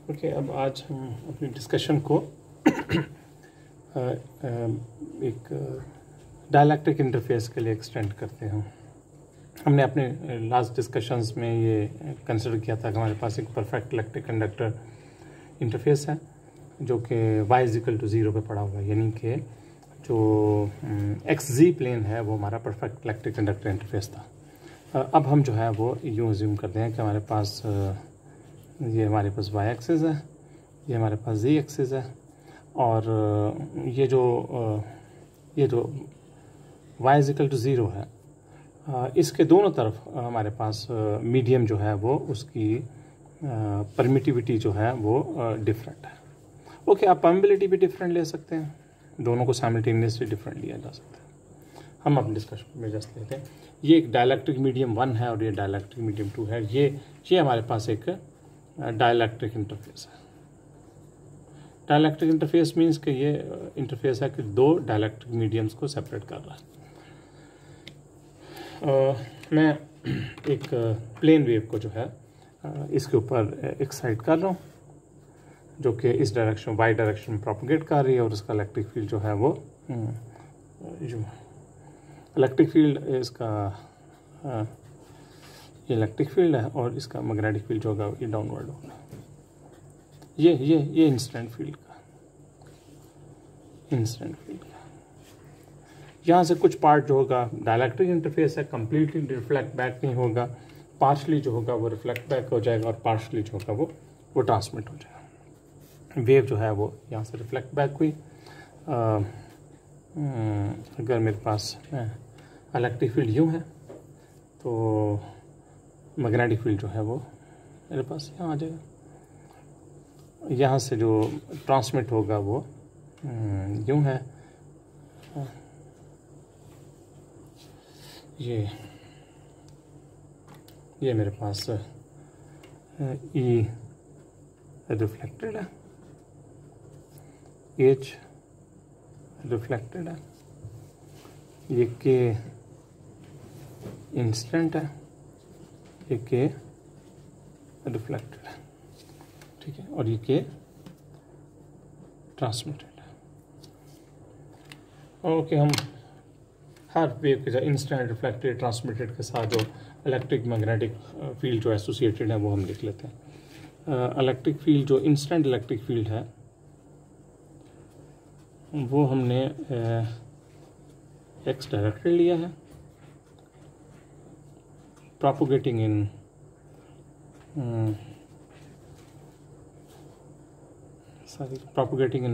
Okay, अब आज हम अपनी डिस्कशन को एक डायलैक्ट्रिक इंटरफेस के लिए एक्सटेंड करते हैं। हमने अपने लास्ट डिस्कशंस में ये कंसिडर किया था कि हमारे पास एक परफेक्ट इलेक्ट्रिक कंडक्टर इंटरफेस है जो कि y = 0 पे पड़ा हुआ है, यानी कि जो XZ प्लेन है वो हमारा परफेक्ट इलेक्ट्रिक कंडक्टर इंटरफेस था। अब हम जो है वो यूँ अज्यूम करते हैं कि हमारे पास ये हमारे पास y एक्सिस है, ये हमारे पास z एक्सिस है, और ये जो y = 0 है, इसके दोनों तरफ हमारे पास मीडियम जो है वो उसकी परमिटिविटी जो है वो डिफरेंट है। ओके, आप परमिबिलिटी भी डिफरेंट ले सकते हैं, दोनों को साइमल्टेनियसली डिफरेंट लिया जा सकता है। हम अपने डिस्कशन में जस्ट लेते हैं, ये एक डायलैक्ट्रिक मीडियम 1 है और ये डायलैक्ट्रिक मीडियम 2 है। ये हमारे पास एक डायलैक्ट्रिक इंटरफेस है। डायलैक्ट्रिक इंटरफेस मीन्स कि ये इंटरफेस है कि दो डायलैक्ट्रिक मीडियम्स को सेपरेट कर रहा है। मैं एक प्लेन वेव को जो है इसके ऊपर एक्साइट कर रहा हूँ जो कि इस डायरेक्शन y डायरेक्शन में प्रोपगेट कर रही है, और उसका इलेक्ट्रिक फील्ड जो है वो जो इलेक्ट्रिक फील्ड इसका ये इलेक्ट्रिक फील्ड है और इसका मैग्नेटिक फील्ड जो होगा ये डाउनवर्ड होगा। ये इंसिडेंट फील्ड का यहाँ से कुछ पार्ट जो होगा डायलैक्ट्रिक इंटरफेस है, कम्प्लीटली रिफ्लेक्ट बैक नहीं होगा, पार्शली जो होगा वो रिफ्लेक्ट बैक हो जाएगा और पार्शली जो होगा वो ट्रांसमिट हो जाएगा। वेव जो है वो यहाँ से रिफ्लेक्ट बैक हुई। अगर मेरे पास इलेक्ट्रिक फील्ड यूँ है तो मैग्नेटिक फील्ड जो है वो मेरे पास यहाँ आ जाएगा। यहाँ से जो ट्रांसमिट होगा वो यूँ है, ये मेरे पास E रिफ्लेक्टेड है, H रिफ्लेक्टेड है, ये K इंसिडेंट है, ये K रिफ्लेक्टेड है, ठीक है, और ये K ट्रांसमिटेड है। ओके, हम हर वेव के साथ इंस्टेंट, रिफ्लेक्टेड, ट्रांसमिटेड के साथ जो इलेक्ट्रिक मैग्नेटिक फील्ड जो एसोसिएटेड है वो हम लिख लेते हैं। इलेक्ट्रिक फील्ड जो इंस्टेंट इलेक्ट्रिक फील्ड है वो हमने x डायरेक्टेड लिया है, प्रोपोगेटिंग इन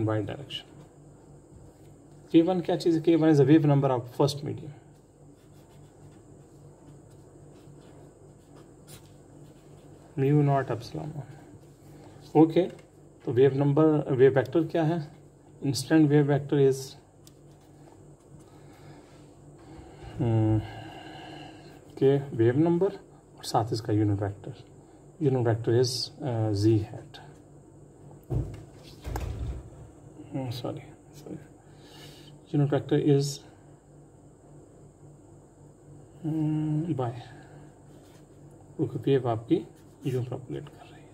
y डायरेक्शन। K1 क्या चीज़ है? K1 is a wave number of first medium. Mu naught epsilon. Okay, तो वेव वेक्टर क्या है? इंस्टेंट वेव वेक्टर इज के वेव नंबर और साथ इसका unit vector is z hat. Sorry, unit vector is by, क्योंकि वेव आपकी यूं प्रोपगेट कर रही है,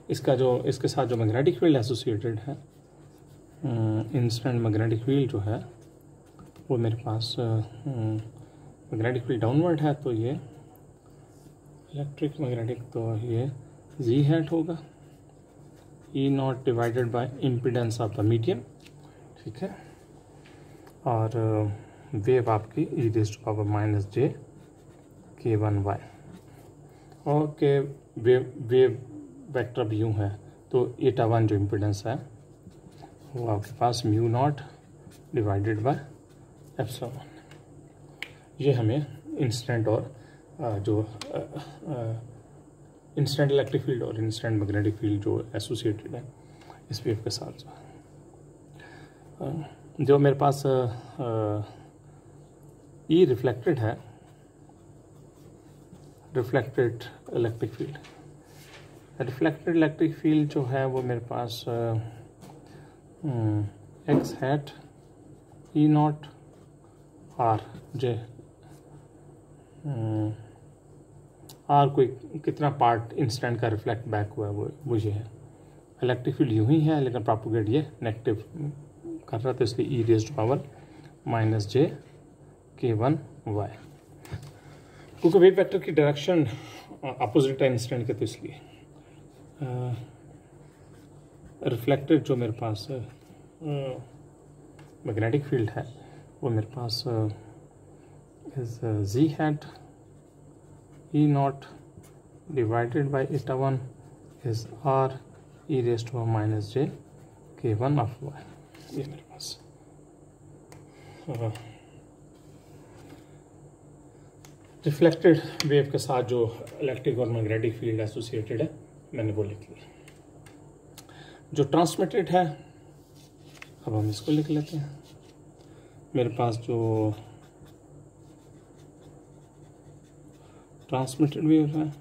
इसके साथ जो मैग्नेटिक फील्ड एसोसिएटेड है, इंस्टेंट मैग्नेटिक फील्ड जो है वो मेरे पास मैग्नेटिक फील्ड डाउनवर्ड है, तो ये इलेक्ट्रिक मैग्नेटिक, तो ये z हैट होगा, E0 divided by impedance of the medium, ठीक है, और वेव आपकी e⁻⁻j K1y। Okay, wave vector भी यूँ है तो eta1 जो इम्पीडेंस है वो आपके पास μ0 डिवाइडेड बाय एप्सिलॉन। ये हमें इंस्टेंट और जो इंस्टेंट इलेक्ट्रिक फील्ड और इंस्टेंट मैग्नेटिक फील्ड जो एसोसिएटेड है इस वेव के साथ जो मेरे पास E रिफ्लेक्टेड है, reflected electric field. Reflected electric field जो है वो मेरे पास x hat E0 R J R कोई कितना पार्ट इंस्टेंट का रिफ्लेक्ट बैक हुआ है वो ये है। इलेक्ट्रिक फील्ड यूं ही है लेकिन प्रोपोगेट ये नेगेटिव कर रहा था, इसलिए ई raised to power minus J K one Y, क्योंकि वेव वेक्टर की डायरेक्शन अपोजिट है इंस्टेंट के, तो इसलिए रिफ्लेक्टेड जो मेरे पास मैग्नेटिक फील्ड है वो मेरे पास is G hat E naught divided by eta one is R E raised to power minus J K one of Y, ये मेरे पास रिफ्लेक्टेड वेव के साथ जो इलेक्ट्रिक और मैग्नेटिक फील्ड एसोसिएटेड है मैंने वो लिख लिया। जो ट्रांसमिटेड है अब हम इसको लिख लेते हैं। मेरे पास जो ट्रांसमिटेड वेव है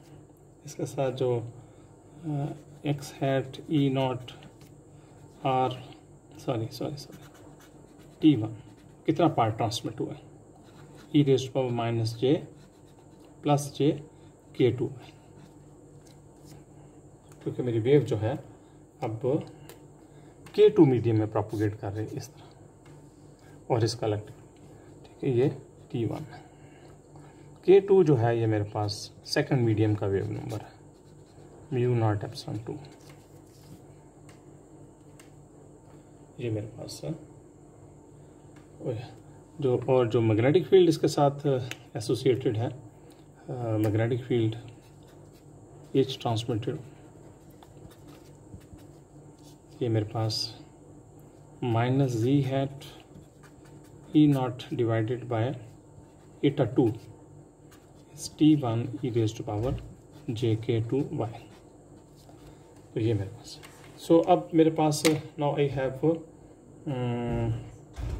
इसके साथ जो X hat E naught R T one कितना पार्ट ट्रांसमिट हुआ है, E raised to power minus J plus J K two, क्योंकि मेरी वेव जो है अब के टू मीडियम में प्रोपोगेट कर रही है इस तरह, और इसका इलेक्ट्रिक, ठीक है, ये टी वन है। के टू जो है ये मेरे पास सेकंड मीडियम का वेव नंबर है, म्यू नॉट एप्सिलॉन टू, ये मेरे पास है जो, और जो मैग्नेटिक फील्ड इसके साथ एसोसिएटेड है, मैग्नेटिक फील्ड एच ट्रांसमिटेड, ये मेरे पास minus G hat E naught divided by eta two is T one E raised to power J K two Y, तो ये मेरे पास। सो अब मेरे पास now I have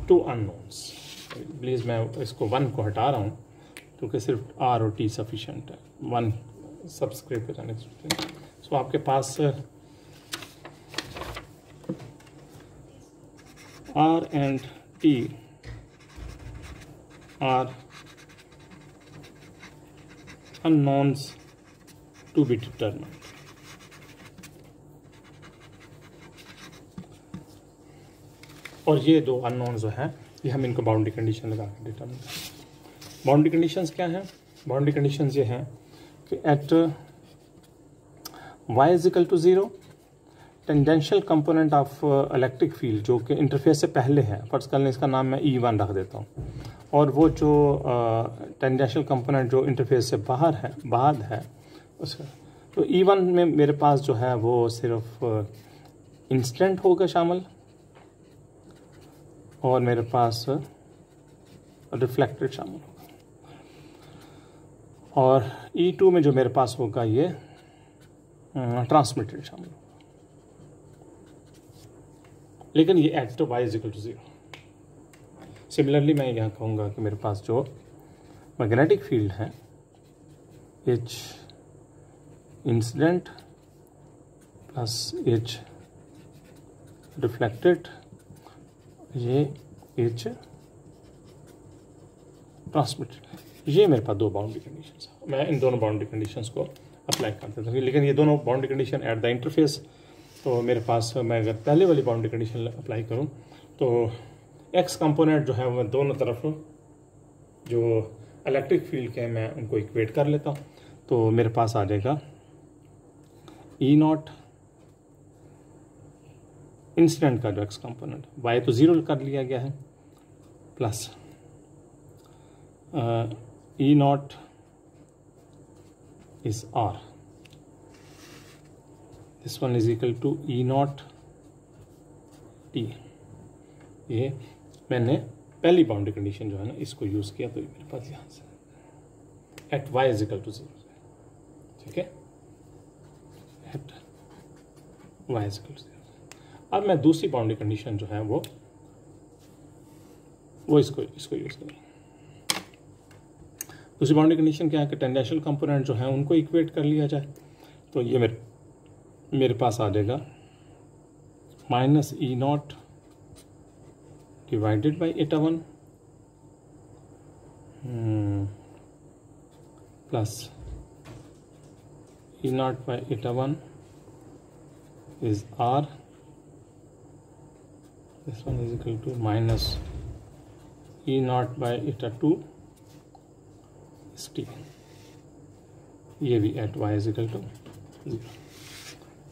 two unknowns, please मैं इसको वन को हटा रहा हूँ क्योंकि सिर्फ आर और टी सफिशेंट है, वन सब्सक्राइब कर जाने से। सो आपके पास R and T are unknowns to be determined. और ये दो अननोन जो हैं ये हम इनको बाउंड्री कंडीशन लगा के डिटर्मिन करें। बाउंड्री कंडीशंस क्या हैं? बाउंड्री कंडीशंस ये हैं कि at y is equal to 0 tangential component of electric field जो कि इंटरफेस से पहले है, फर्ज कर लें इसका नाम मैं E1 रख देता हूँ, और वो जो टेंजेंशियल कंपोनेंट जो इंटरफेस से बाहर है उसका, तो E1 में मेरे पास जो है वो सिर्फ इंस्टेंट होगा शामिल, और मेरे पास रिफ्लेक्टेड शामिल होगा, और E2 में जो मेरे पास होगा ये ट्रांसमिटेड शामिल होगा, लेकिन ये at y is equal to 0। Similarly मैं यहाँ कहूँगा कि मेरे पास जो मैग्नेटिक फील्ड है H incident plus H reflected, ये H ट्रांसमिटेड, ये मेरे पास दो बाउंड्री कंडीशंस है। मैं इन दोनों बाउंड्री कंडीशंस को अप्लाई कर देता हूँ, लेकिन ये दोनों boundary condition at the interface, तो मेरे पास मैं अगर पहले वाली बाउंड्री कंडीशन अप्लाई करूं तो एक्स कंपोनेंट जो है वो दोनों तरफ जो इलेक्ट्रिक फील्ड के मैं उनको इक्वेट कर लेता हूं, तो मेरे पास आ जाएगा ई नॉट इंसिडेंट का जो एक्स कंपोनेंट, वाई तो 0 कर लिया गया है, plus E not is R, this one is equal to E not T. ये मैंने पहली बाउंड्री कंडीशन जो है ना इसको यूज़ किया, तो ये मेरे पास यहाँ से at Y is equal to 0, ठीक है, at Y is equal to 0। अब मैं दूसरी बाउंड्री कंडीशन जो है वो इसको यूज़ करूँ। दूसरी बाउंड्री कंडीशन क्या है कि टेंजेंशियल कंपोनेंट जो है उनको इक्वेट कर लिया जाए, तो ये मेरे पास आ जाएगा minus E naught divided by eta one plus E naught by eta 1 is R. This one is equal to minus E naught by eta 2 is T. ये भी at y is equal to 0.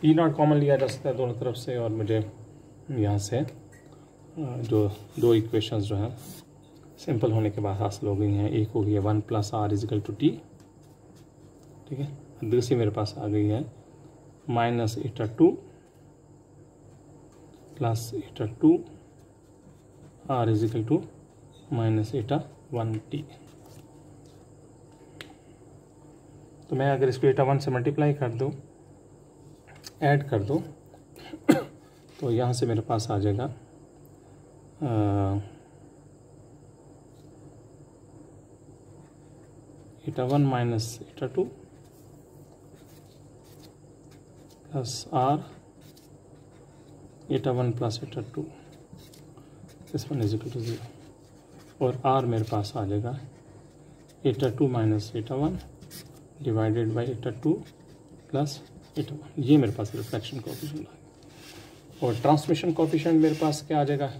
E not common लिया जा सकता है दोनों तरफ से, और मुझे यहाँ से जो दो इक्वेशंस जो हैं सिंपल होने के बाद हासिल हो गई हैं. एक हो गई है 1 plus R is equal to T, ठीक है. दूसरी मेरे पास आ गई है minus eta 2 plus eta 2 R is equal to minus eta 1 T. तो मैं अगर इसको eta 1 से मल्टीप्लाई कर दूँ, ऐड कर दूँ, तो यहाँ से मेरे पास आ जाएगा eta 1 minus eta 2 plus R eta 1 plus eta 2, this one is equal to 0. और आर मेरे पास आ जाएगा eta 2 minus eta 1 divided by eta 2 plus eta 1. ये मेरे पास रिफ्लेक्शन कोएफिशिएंट है. और ट्रांसमिशन कोएफिशिएंट मेरे पास क्या आ जाएगा?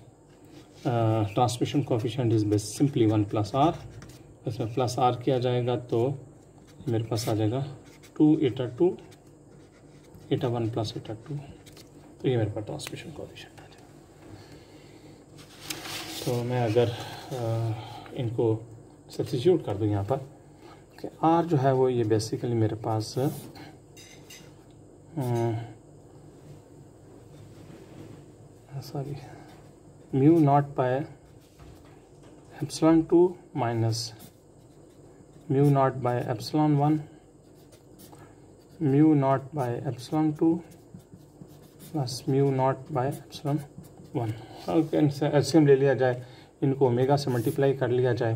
Transmission coefficient is base simply 1 plus R. इसमें प्लस आर किया जाएगा तो मेरे पास आ जाएगा 2 eta 2 eta 1 प्लस eta 2. तो ये मेरे पास ट्रांसमिशन कोएफिशिएंट आ जाएगा. तो मैं अगर इनको सब्स्टिट्यूट कर दूँ यहाँ पर कि आर जो है वो ये बेसिकली मेरे पास sorry mu naught by epsilon 2 minus mu naught by epsilon 1 mu naught by epsilon 2 plus mu naught by epsilon 1. LCM ले लिया जाए, इनको ओमेगा से मल्टीप्लाई कर लिया जाए,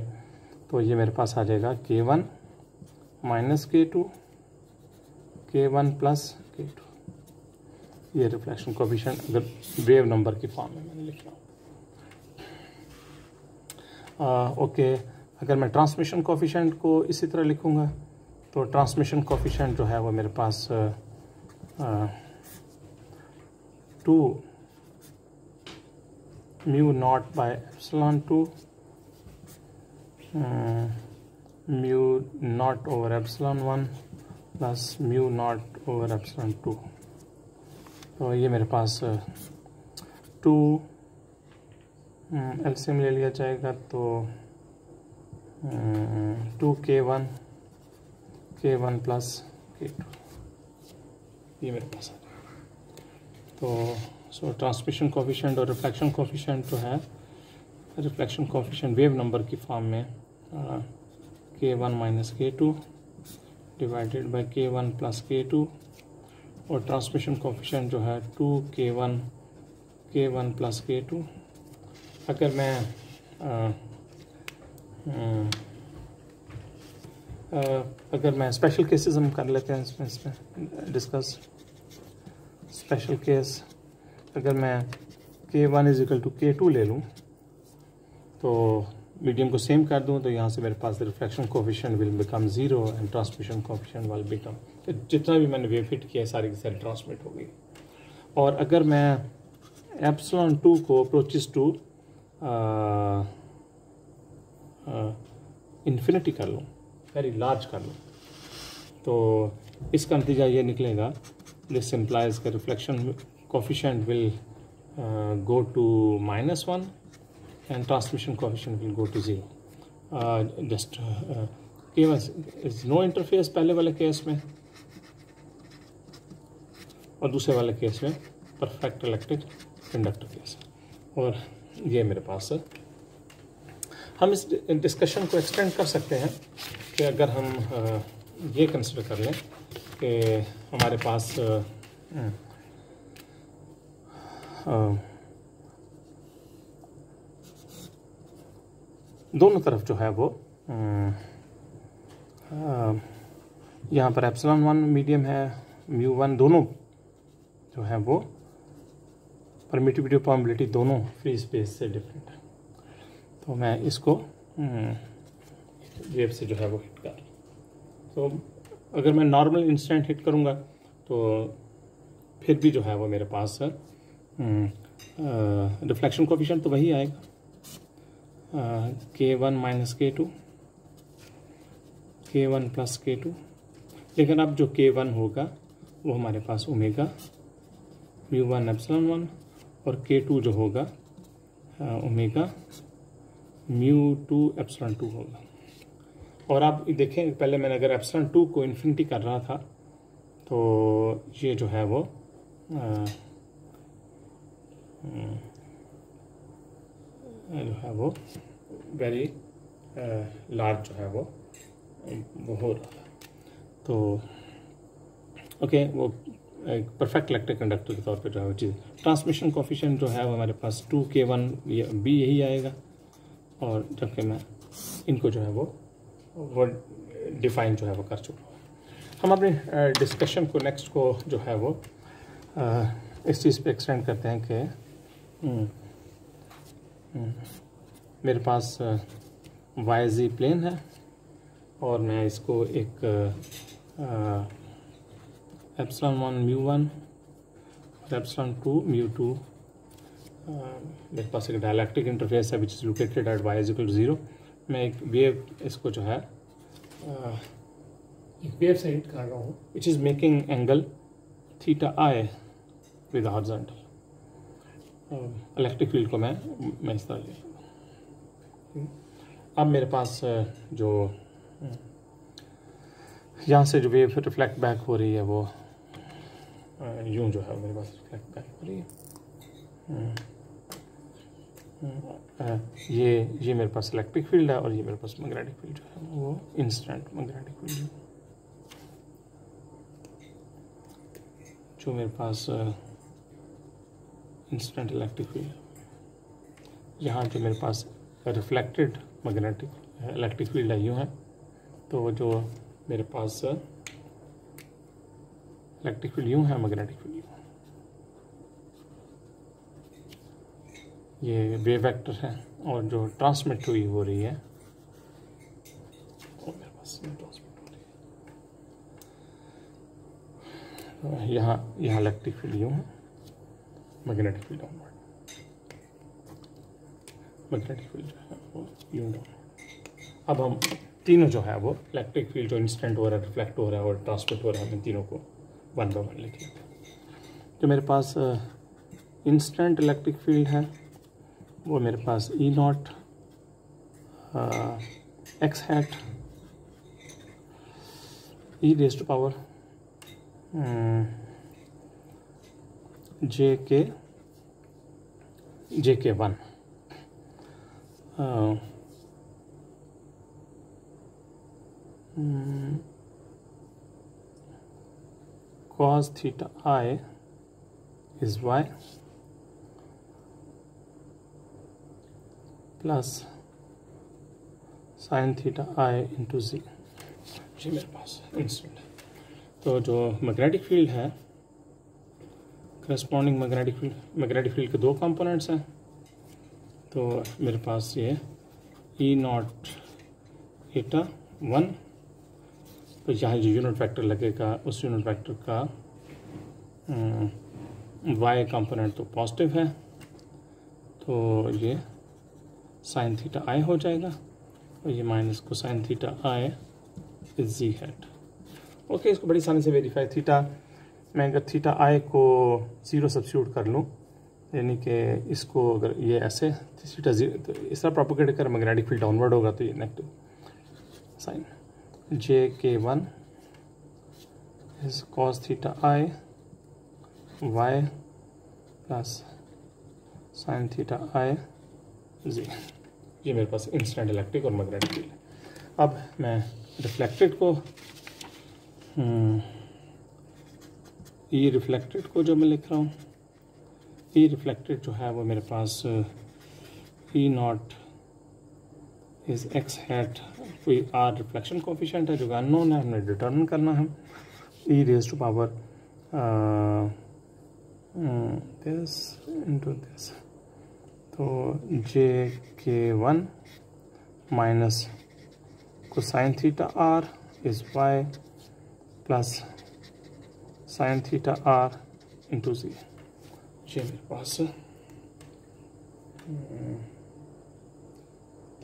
तो ये मेरे पास आ जाएगा K1 minus K2 K1 plus K2. ये रिफ्लेक्शन कोएफिशिएंट अगर वेव नंबर की फॉर्म में मैंने लिख रहा हूँ. ओके, अगर मैं ट्रांसमिशन कोएफिशिएंट को इसी तरह लिखूँगा तो ट्रांसमिशन कोएफिशिएंट जो है वो मेरे पास 2 mu naught by epsilon 2 mu naught over epsilon 1 plus mu not over epsilon 2. तो ये मेरे पास 2 एलसीएम ले लिया जाएगा तो 2K1 प्लस K2 ये मेरे पास है. तो सो ट्रांसमिशन कोएफिशिएंट और रिफ्लेक्शन कोएफिशिएंट जो है, रिफ्लेक्शन कोएफिशिएंट वेव नंबर की फॉर्म में K1 minus K2 divided by K1 plus K2, और ट्रांसमिशन कोएफिशिएंट जो है 2K1 प्लस K2. अगर मैं स्पेशल केसेस हम कर लेते हैं इसमें डिस्कस. स्पेशल केस अगर मैं K1 is equal to K2 ले लूँ तो मीडियम को सेम कर दूँ, तो यहाँ से मेरे पास reflection coefficient will become 0 and transmission coefficient will become, तो जितना भी मैंने वेव फिट किया सारी की सारी ट्रांसमिट हो गई. और अगर मैं एप्सिलॉन 2 को अप्रोचेस टू इन्फिनिटी कर लूँ, वेरी लार्ज कर लूँ, तो इसका नतीजा ये निकलेगा, दिस इम्प्लाइज का reflection coefficient will go to -1 and transmission coefficient will go to 0. Is no interface पहले वाले केस में, और दूसरे वाले केस में परफेक्ट इलेक्ट्रिक कंडक्टर केस. और ये मेरे पास है. हम इस डिस्कशन को एक्सटेंड कर सकते हैं कि अगर हम ये कंसिडर कर लें कि हमारे पास दोनों तरफ जो है वो यहाँ पर एप्सिलॉन 1 मीडियम है, म्यू 1, दोनों जो है वो परमिटिविटी और प्रोबेबिलिटी दोनों फ्री स्पेस से डिफरेंट है. तो मैं इसको वेव से जो है वो हिट कर तो अगर मैं नॉर्मल इंस्टेंट हिट करूँगा तो फिर भी जो है वो मेरे पास रिफ्लेक्शन कोफिशिएंट तो वही आएगा, K1 minus K2, K1 plus K2। लेकिन अब जो K1 होगा वो हमारे पास ओमेगा μ1 एप्सिलॉन 1 और K2 जो होगा ओमेगा μ2 एप्सिलॉन 2 होगा। और आप देखें, पहले मैंने अगर एप्सिलॉन 2 को इन्फिनिटी कर रहा था तो ये जो है वो वेरी लार्ज जो है वो हो रहा है। तो ओके, वो एक परफेक्ट इलेक्ट्रिक कंडक्टर के तौर पे जो है वो चीज़। ट्रांसमिशन कोफिशिएंट जो है वो हमारे पास 2K1 भी यही आएगा, और जबकि मैं इनको जो है वो डिफाइन जो है वो कर चुका हूँ। हम अपने डिस्कशन को नेक्स्ट को जो है वो इस चीज़ पे एक्सटेंड करते हैं कि मेरे पास YZ प्लेन है और मैं इसको एक एप्सिलॉन 1 μ1 और एप्सिलॉन 2 μ2 मेरे पास एक डायलैक्ट्रिक इंटरफेस है which is located at y = 0। मैं एक वेव इसको जो है एक वेव से हिट कर रहा हूँ which is making angle θi with horizontal. Electric field को मैं इस तरह ले। अब मेरे पास जो यहाँ से जो वेव रिफ्लेक्ट बैक हो रही है वो यूँ जो है मेरे पास रिफ्लेक्ट बैक हो रही है। ये मेरे पास इलेक्ट्रिक फील्ड है और ये मेरे पास मैग्नेटिक फील्ड जो है वो इंस्टेंट मैग्नेटिक फील्ड जो मेरे पास इंस्टेंट इलेक्ट्रिक फील्ड। यहाँ जो मेरे पास रिफ्लेक्टेड मैग्नेटिक इलेक्ट्रिक फील्ड है यूँ है, तो जो मेरे पास इलेक्ट्रिक फील्ड यूँ है, मैग्नेटिक फील्ड यूँ। ये वेव वेक्टर है और जो ट्रांसमिट हुई हो रही है और मेरे पास ट्रांसमिट हो रही है। यहाँ इलेक्ट्रिक फील्ड यूँ है, magnetic field downward, magnetic field जो है वो यूँ डाउनवर्ड। अब हम तीनों जो है वो इलेक्ट्रिक फील्ड जो इंस्टेंट हो रहा है, रिफ्लेक्ट हो रहा है और ट्रांसमिट हो रहा है, इन तीनों को 1 बाय 1 लिख लेते हैं। जो मेरे पास इंस्टेंट इलेक्ट्रिक फील्ड है वो मेरे पास E0 x hat e raised to power JK1 cos theta I is Y plus sin theta I into Z। जी मेरे पास इंस्टेंट है। तो जो मैग्नेटिक फील्ड है, करस्पॉन्डिंग मैग्नेटिक फील्ड के 2 कंपोनेंट्स हैं। तो मेरे पास ये E0 eta 1, तो यहाँ जो यूनिट वेक्टर लगेगा उस यूनिट वेक्टर का y कंपोनेंट तो पॉजिटिव है, तो ये साइन थीटा I हो जाएगा और ये माइनस को sign theta I is Z hat. Okay, इसको बड़ी आसानी से वेरीफाई। थीटा मैं अगर थीटा I को 0 सब्स्टिट्यूट कर लूँ, यानी कि इसको अगर ये ऐसे थीटा 0 तो इस तरह प्रोपोगेट कर मैग्नेटिक फील्ड डाउनवर्ड होगा, तो ये negative sine JK1 is cos theta I Y plus sine theta I Z। ये मेरे पास इंस्टेंट इलेक्ट्रिक और मैग्नेटिक फील्ड है। अब मैं रिफ्लेक्टेड को ई रिफ्लेक्टेड को जो मैं लिख रहा हूँ, ई रिफ्लेक्टेड जो है वो मेरे पास E0 इज x हैट, कोई R रिफ्लेक्शन कोफिशिएंट है जो अननोन है, हमने डिटरमिन करना है। e raise to power this into this, तो JK1 minus cosine theta R is Y plus sine theta R into G. ये मेरे पास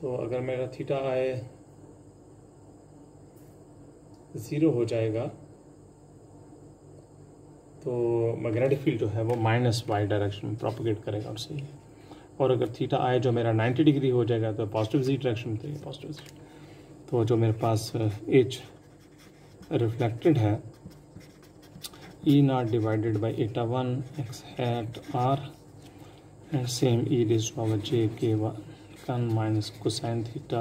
तो अगर मेरा थीटा आए 0 हो जाएगा तो मैग्नेटिक फील्ड जो है वो माइनस वाई डायरेक्शन में प्रोपोगेट करेगा और सही है। और अगर थीटा आए जो मेरा 90 डिग्री हो जाएगा तो पॉजिटिव जी डायरेक्शन में देगा, पॉजिटिव जी। तो जो मेरे पास एच रिफ्लेक्टेड है ई naught divided by eta 1 x hat r and same e raise to power J k 1 minus cosine theta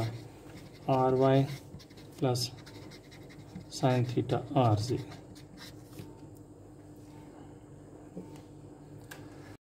r y plus sine theta r ji.